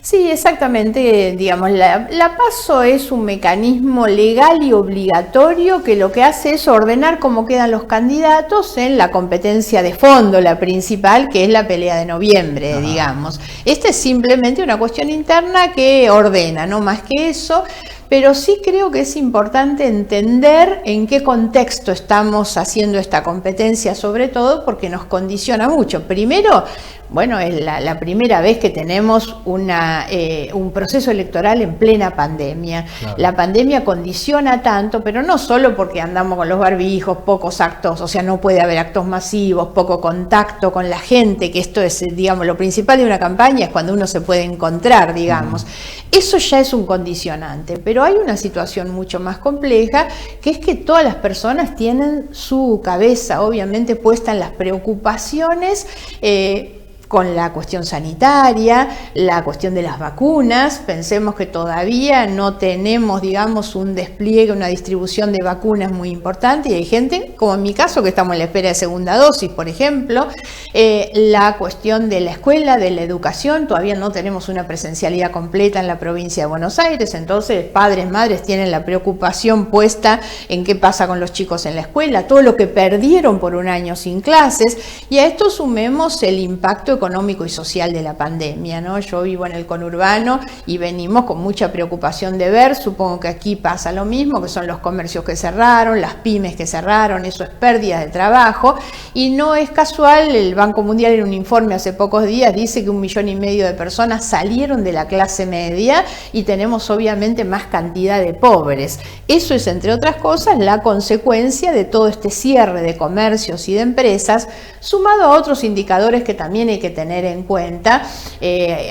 Sí, exactamente. Digamos, la PASO es un mecanismo legal y obligatorio que lo que hace es ordenar cómo quedan los candidatos en la competencia de fondo, la principal, que es la pelea de noviembre, Ajá. digamos. Esta es simplemente una cuestión interna que ordena, no más que eso. Pero sí creo que es importante entender en qué contexto estamos haciendo esta competencia, sobre todo porque nos condiciona mucho. Primero, bueno, es la primera vez que tenemos un proceso electoral en plena pandemia. Claro. La pandemia condiciona tanto, pero no solo porque andamos con los barbijos, pocos actos, o sea, no puede haber actos masivos, poco contacto con la gente, que esto es, digamos, lo principal de una campaña es cuando uno se puede encontrar, digamos. Eso ya es un condicionante, pero hay una situación mucho más compleja, que es que todas las personas tienen su cabeza, obviamente, puesta en las preocupaciones, con la cuestión sanitaria, la cuestión de las vacunas. Pensemos que todavía no tenemos, digamos, un despliegue, una distribución de vacunas muy importante, y hay gente, como en mi caso, que estamos en la espera de segunda dosis, por ejemplo. La cuestión de la escuela, de la educación, todavía no tenemos una presencialidad completa en la provincia de Buenos Aires, entonces padres, madres tienen la preocupación puesta en qué pasa con los chicos en la escuela, todo lo que perdieron por un año sin clases, y a esto sumemos el impacto económico y social de la pandemia, ¿no? Yo vivo en el conurbano y venimos con mucha preocupación de ver, supongo que aquí pasa lo mismo, que son los comercios que cerraron, las pymes que cerraron, eso es pérdida de trabajo, y no es casual. El Banco Mundial, en un informe hace pocos días, dice que 1,5 millones de personas salieron de la clase media y tenemos obviamente más cantidad de pobres. Eso es, entre otras cosas, la consecuencia de todo este cierre de comercios y de empresas, sumado a otros indicadores que también hay que tener en cuenta.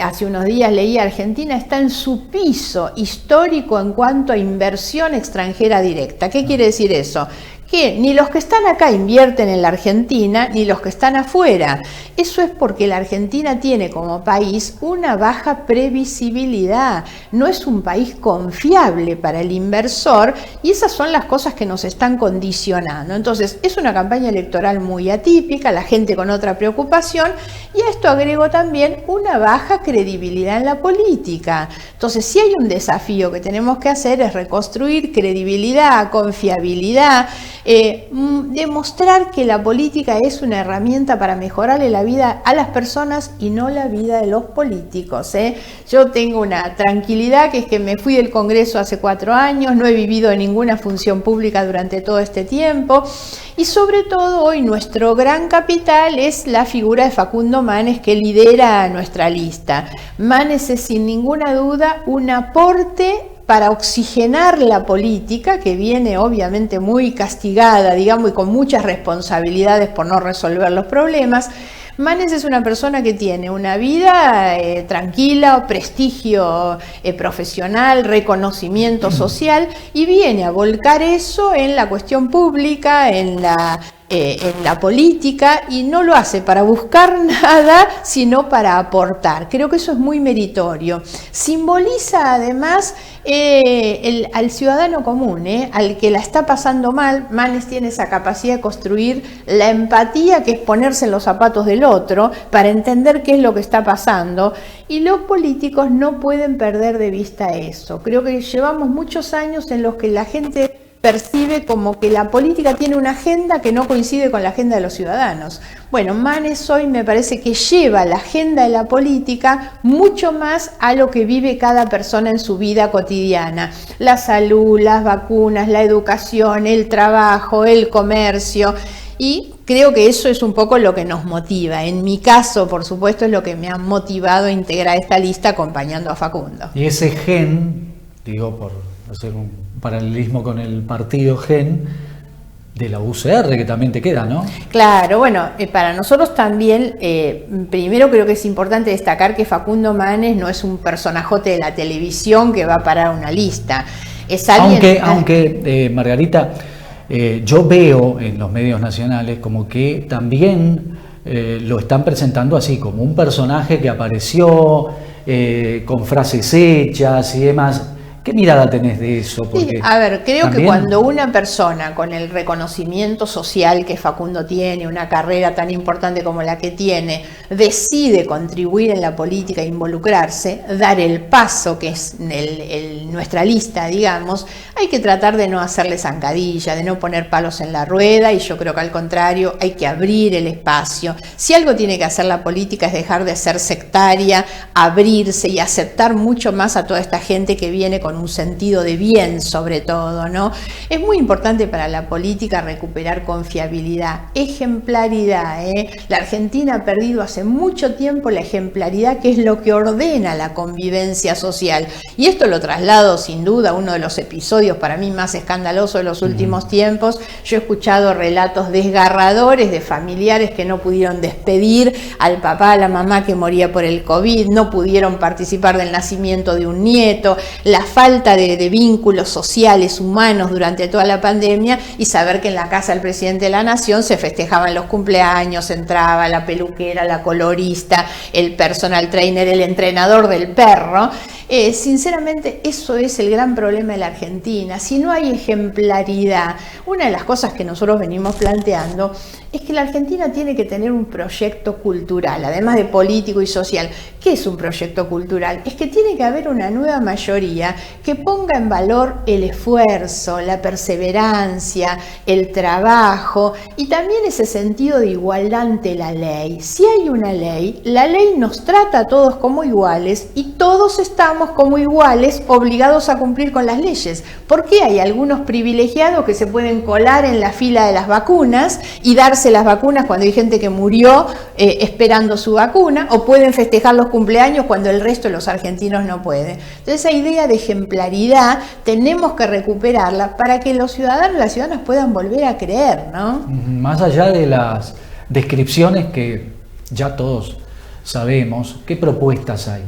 Hace unos días leí: Argentina está en su piso histórico en cuanto a inversión extranjera directa. ¿Qué quiere decir eso? Que ni los que están acá invierten en la Argentina, ni los que están afuera. Eso es porque la Argentina tiene como país una baja previsibilidad, no es un país confiable para el inversor, y esas son las cosas que nos están condicionando. Entonces, es una campaña electoral muy atípica, la gente con otra preocupación, y a esto agrego también una baja credibilidad en la política. Entonces, si hay un desafío que tenemos que hacer, es reconstruir credibilidad, confiabilidad, demostrar que la política es una herramienta para mejorarle la vida a las personas y no la vida de los políticos. Yo tengo una tranquilidad, que es que me fui del Congreso hace 4 años, no he vivido en ninguna función pública durante todo este tiempo, y sobre todo hoy nuestro gran capital es la figura de Facundo Manes, que lidera nuestra lista. Manes es sin ninguna duda un aporte para oxigenar la política, que viene obviamente muy castigada, digamos, y con muchas responsabilidades por no resolver los problemas. Manes es una persona que tiene una vida tranquila, prestigio profesional, reconocimiento social, y viene a volcar eso en la cuestión pública, en la política, y no lo hace para buscar nada, sino para aportar. Creo que eso es muy meritorio. Simboliza además al ciudadano común, al que la está pasando mal. Manes tiene esa capacidad de construir la empatía, que es ponerse en los zapatos del otro para entender qué es lo que está pasando, y los políticos no pueden perder de vista eso. Creo que llevamos muchos años en los que la gente percibe como que la política tiene una agenda que no coincide con la agenda de los ciudadanos. Bueno, Manes hoy me parece que lleva la agenda de la política mucho más a lo que vive cada persona en su vida cotidiana: la salud, las vacunas, la educación, el trabajo, el comercio. Y creo que eso es un poco lo que nos motiva. En mi caso, por supuesto, es lo que me ha motivado a integrar esta lista acompañando a Facundo. Y ese gen, digo, por hacer un paralelismo con el partido, gen de la UCR, que también te queda, ¿no? Claro, bueno, para nosotros también, primero creo que es importante destacar que Facundo Manes no es un personajote de la televisión que va a parar una lista. Es alguien... Aunque Margarita, yo veo en los medios nacionales como que también lo están presentando así, como un personaje que apareció con frases hechas y demás, ¿Qué mirada tenés de eso? Porque sí, a ver, creo también... que cuando una persona con el reconocimiento social que Facundo tiene, una carrera tan importante como la que tiene, decide contribuir en la política e involucrarse, dar el paso que es nuestra lista, digamos, hay que tratar de no hacerle zancadilla, de no poner palos en la rueda, y yo creo que al contrario hay que abrir el espacio. Si algo tiene que hacer la política es dejar de ser sectaria, abrirse y aceptar mucho más a toda esta gente que viene con un sentido de bien, sobre todo, ¿no? Es muy importante para la política recuperar confiabilidad, ejemplaridad, ¿eh? La Argentina ha perdido hace mucho tiempo la ejemplaridad, que es lo que ordena la convivencia social. Y esto lo traslado sin duda a uno de los episodios para mí más escandalosos de los últimos tiempos. Yo he escuchado relatos desgarradores de familiares que no pudieron despedir al papá, a la mamá que moría por el COVID, no pudieron participar del nacimiento de un nieto, la falta de vínculos sociales, humanos durante toda la pandemia, y saber que en la casa del presidente de la Nación se festejaban los cumpleaños, entraba la peluquera, la colorista, el personal trainer, el entrenador del perro. Sinceramente, eso es el gran problema de la Argentina. Si no hay ejemplaridad, una de las cosas que nosotros venimos planteando es que la Argentina tiene que tener un proyecto cultural, además de político y social. ¿Qué es un proyecto cultural? Es que tiene que haber una nueva mayoría que ponga en valor el esfuerzo, la perseverancia, el trabajo y también ese sentido de igualdad ante la ley. Si hay una ley, la ley nos trata a todos como iguales y todos estamos como iguales obligados a cumplir con las leyes. ¿Por qué hay algunos privilegiados que se pueden colar en la fila de las vacunas y darse las vacunas cuando hay gente que murió esperando su vacuna, o pueden festejar los cumpleaños cuando el resto de los argentinos no pueden? Entonces, esa idea de ejemplaridad tenemos que recuperarla para que los ciudadanos y las ciudadanas puedan volver a creer, ¿no? Más allá de las descripciones que ya todos sabemos, ¿qué propuestas hay?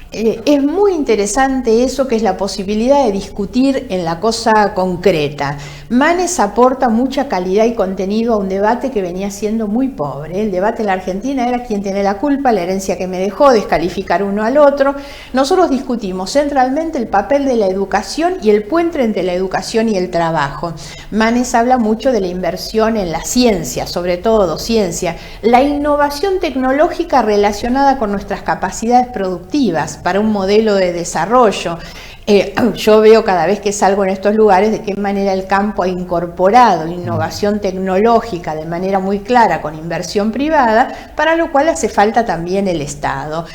Es muy interesante eso, que es la posibilidad de discutir en la cosa concreta. Manes aporta mucha calidad y contenido a un debate que venía siendo muy pobre. El debate en la Argentina era quién tiene la culpa, la herencia que me dejó, descalificar uno al otro. Nosotros discutimos centralmente el papel de la educación y el puente entre la educación y el trabajo. Manes habla mucho de la inversión en la ciencia, sobre todo ciencia, la innovación tecnológica relacionada con nuestras capacidades productivas para un modelo de desarrollo. Yo veo cada vez que salgo en estos lugares de qué manera el campo ha incorporado innovación tecnológica de manera muy clara con inversión privada, para lo cual hace falta también el Estado.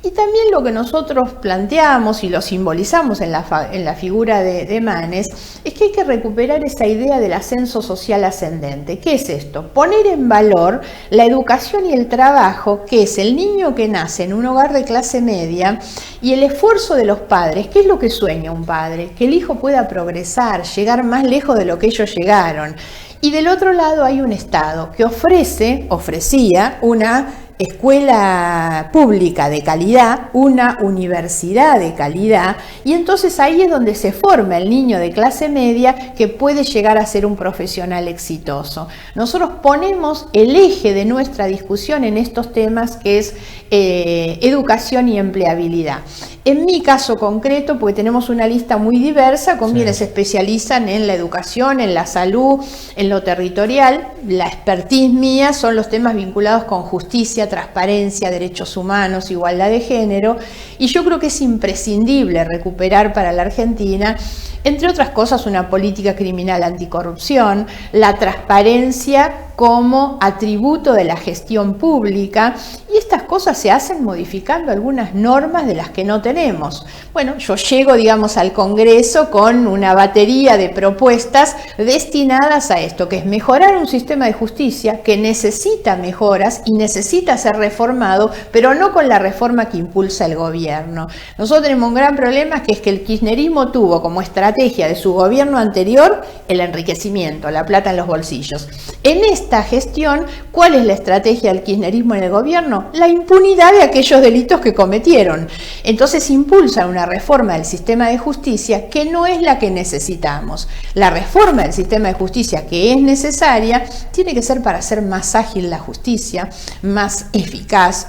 Y también lo que nosotros planteamos y lo simbolizamos en la figura de Manes es que hay que recuperar esa idea del ascenso social ascendente. ¿Qué es esto? Poner en valor la educación y el trabajo, que es el niño que nace en un hogar de clase media, y el esfuerzo de los padres. ¿Qué es lo que sueña un padre? Que el hijo pueda progresar, llegar más lejos de lo que ellos llegaron. Y del otro lado hay un Estado que ofrecía una escuela pública de calidad, una universidad de calidad, y entonces ahí es donde se forma el niño de clase media que puede llegar a ser un profesional exitoso. Nosotros ponemos el eje de nuestra discusión en estos temas, que es educación y empleabilidad. En mi caso concreto, porque tenemos una lista muy diversa con quienes se especializan en la educación, en la salud, en lo territorial. La expertise mía son los temas vinculados con justicia, transparencia, derechos humanos, igualdad de género, y yo creo que es imprescindible recuperar para la Argentina, entre otras cosas, una política criminal anticorrupción, la transparencia como atributo de la gestión pública, y estas cosas se hacen modificando algunas normas de las que no tenemos. Bueno, yo llego, digamos, al Congreso con una batería de propuestas destinadas a esto, que es mejorar un sistema de justicia que necesita mejoras y necesita ser reformado, pero no con la reforma que impulsa el gobierno. Nosotros tenemos un gran problema, que es que el kirchnerismo tuvo como estrategia de su gobierno anterior el enriquecimiento, la plata en los bolsillos. En esta gestión, ¿cuál es la estrategia del kirchnerismo en el gobierno? La impunidad de aquellos delitos que cometieron. Entonces impulsan una reforma del sistema de justicia que no es la que necesitamos. La reforma del sistema de justicia que es necesaria tiene que ser para hacer más ágil la justicia, más eficaz,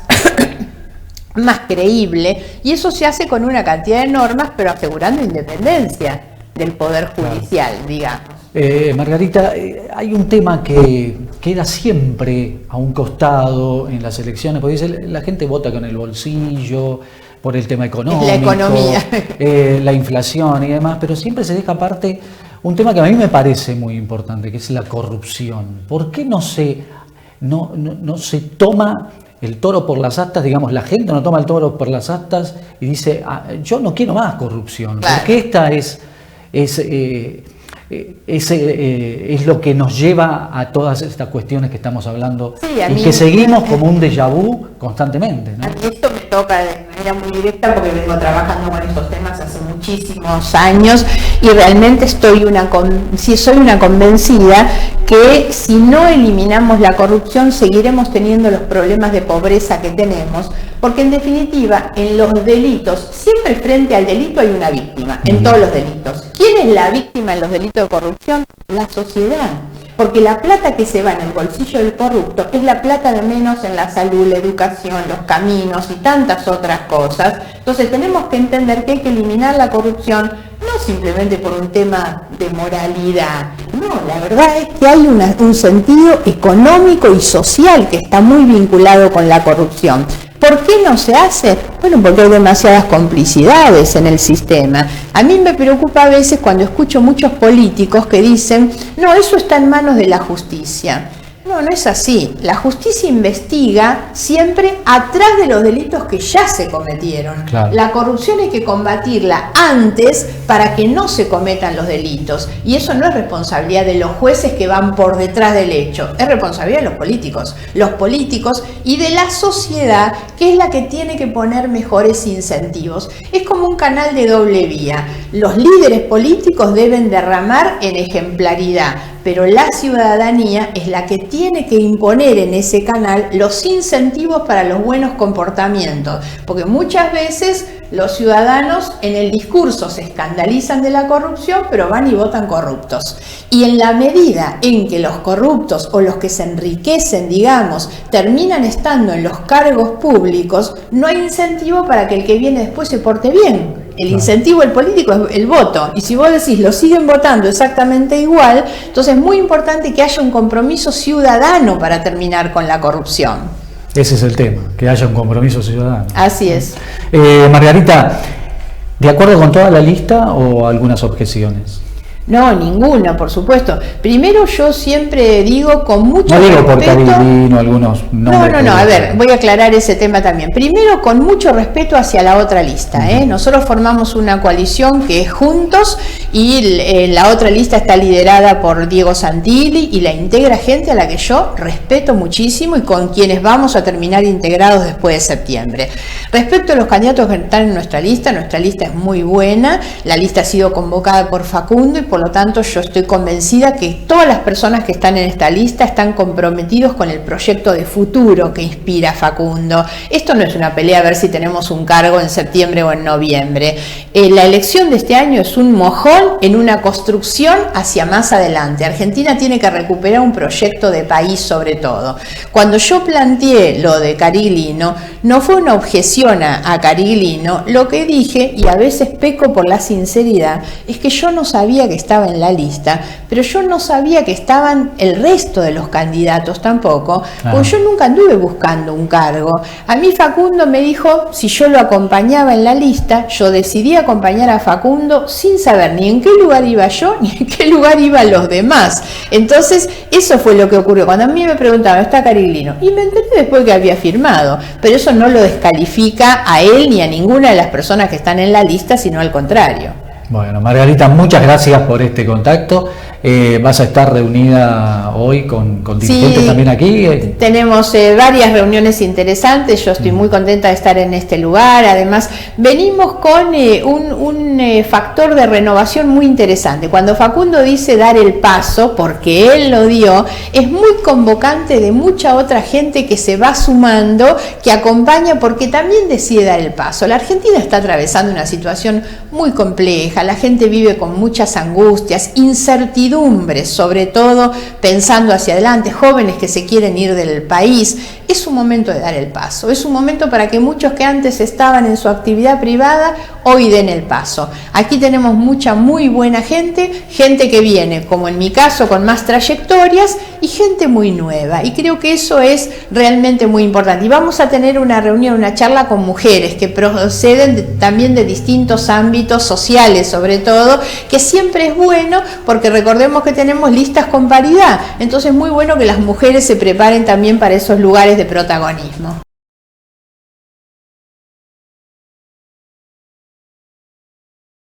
más creíble, y eso se hace con una cantidad de normas, pero asegurando independencia del Poder Judicial, digamos. Margarita, hay un tema que queda siempre a un costado en las elecciones, porque dice, la gente vota con el bolsillo, por el tema económico, la economía, la inflación y demás, pero siempre se deja aparte un tema que a mí me parece muy importante, que es la corrupción. ¿Por qué no se toma el toro por las astas? Digamos, la gente no toma el toro por las astas y dice, yo no quiero más corrupción, claro, porque esta es lo que nos lleva a todas estas cuestiones que estamos hablando, sí, y que seguimos como un déjà vu constantemente, ¿no? A mí esto me toca de manera muy directa porque vengo trabajando con estos temas hace muchísimos años y realmente soy una convencida que si no eliminamos la corrupción seguiremos teniendo los problemas de pobreza que tenemos, porque en definitiva en los delitos, siempre frente al delito hay una víctima, en todos los delitos. ¿Quién es la víctima en los delitos de corrupción? La sociedad. Porque la plata que se va en el bolsillo del corrupto es la plata de menos en la salud, la educación, los caminos y tantas otras cosas. Entonces tenemos que entender que hay que eliminar la corrupción, no simplemente por un tema de moralidad. No, la verdad es que hay un sentido económico y social que está muy vinculado con la corrupción. ¿Por qué no se hace? Bueno, porque hay demasiadas complicidades en el sistema. A mí me preocupa a veces cuando escucho muchos políticos que dicen, no, eso está en manos de la justicia. No, no es así. La justicia investiga siempre atrás de los delitos que ya se cometieron. Claro. La corrupción hay que combatirla antes para que no se cometan los delitos. Y eso no es responsabilidad de los jueces que van por detrás del hecho. Es responsabilidad de los políticos. Los políticos y de la sociedad, que es la que tiene que poner mejores incentivos. Es como un canal de doble vía. Los líderes políticos deben derramar en ejemplaridad, pero la ciudadanía es la que tiene que imponer en ese canal los incentivos para los buenos comportamientos, porque muchas veces los ciudadanos en el discurso se escandalizan de la corrupción, pero van y votan corruptos. Y en la medida en que los corruptos o los que se enriquecen, digamos, terminan estando en los cargos públicos, no hay incentivo para que el que viene después se porte bien. El incentivo del político es el voto, y si vos decís lo siguen votando exactamente igual, entonces es muy importante que haya un compromiso ciudadano para terminar con la corrupción. Ese es el tema, que haya un compromiso ciudadano. Así es. Margarita, ¿de acuerdo con toda la lista o algunas objeciones? No, ninguna, por supuesto. Primero, yo siempre digo con mucho respeto... No digo por Cariglino, algunos... No, a ver, voy a aclarar ese tema también. Primero, con mucho respeto hacia la otra lista, ¿eh? Nosotros formamos una coalición que es Juntos y la otra lista está liderada por Diego Santilli y la integra gente a la que yo respeto muchísimo y con quienes vamos a terminar integrados después de septiembre. Respecto a los candidatos que están en nuestra lista es muy buena. La lista ha sido convocada por Facundo y por lo tanto yo estoy convencida que todas las personas que están en esta lista están comprometidos con el proyecto de futuro que inspira Facundo. Esto no es una pelea a ver si tenemos un cargo en septiembre o en noviembre. La elección de este año es un mojón en una construcción hacia más adelante. Argentina tiene que recuperar un proyecto de país sobre todo. Cuando yo planteé lo de Cariglino, no fue una objeción a Cariglino, lo que dije, y a veces peco por la sinceridad, es que yo no sabía que estaba en la lista, pero yo no sabía que estaban el resto de los candidatos tampoco, porque yo nunca anduve buscando un cargo. A mí Facundo me dijo si yo lo acompañaba en la lista, yo decidí acompañar a Facundo sin saber ni en qué lugar iba yo, ni en qué lugar iban los demás. Entonces, eso fue lo que ocurrió. Cuando a mí me preguntaban, ¿está Cariglino? Y me enteré después que había firmado, pero eso no lo descalifica a él ni a ninguna de las personas que están en la lista, sino al contrario. Bueno, Margarita, muchas gracias por este contacto. ¿Vas a estar reunida hoy con dirigentes también aquí? Tenemos varias reuniones interesantes. Yo estoy muy contenta de estar en este lugar. Además, venimos con un factor de renovación muy interesante. Cuando Facundo dice dar el paso, porque él lo dio, es muy convocante de mucha otra gente que se va sumando, que acompaña porque también decide dar el paso. La Argentina está atravesando una situación muy compleja. La gente vive con muchas angustias, incertidumbres, sobre todo pensando hacia adelante, jóvenes que se quieren ir del país. es un momento de dar el paso, es un momento para que muchos que antes estaban en su actividad privada hoy den el paso. Aquí tenemos mucha muy buena gente, gente que viene, como en mi caso, con más trayectorias y gente muy nueva, y creo que eso es realmente muy importante. Y vamos a tener una reunión, una charla con mujeres que proceden también de distintos ámbitos sociales, sobre todo, que siempre es bueno porque recordemos que tenemos listas con paridad, entonces es muy bueno que las mujeres se preparen también para esos lugares de protagonismo.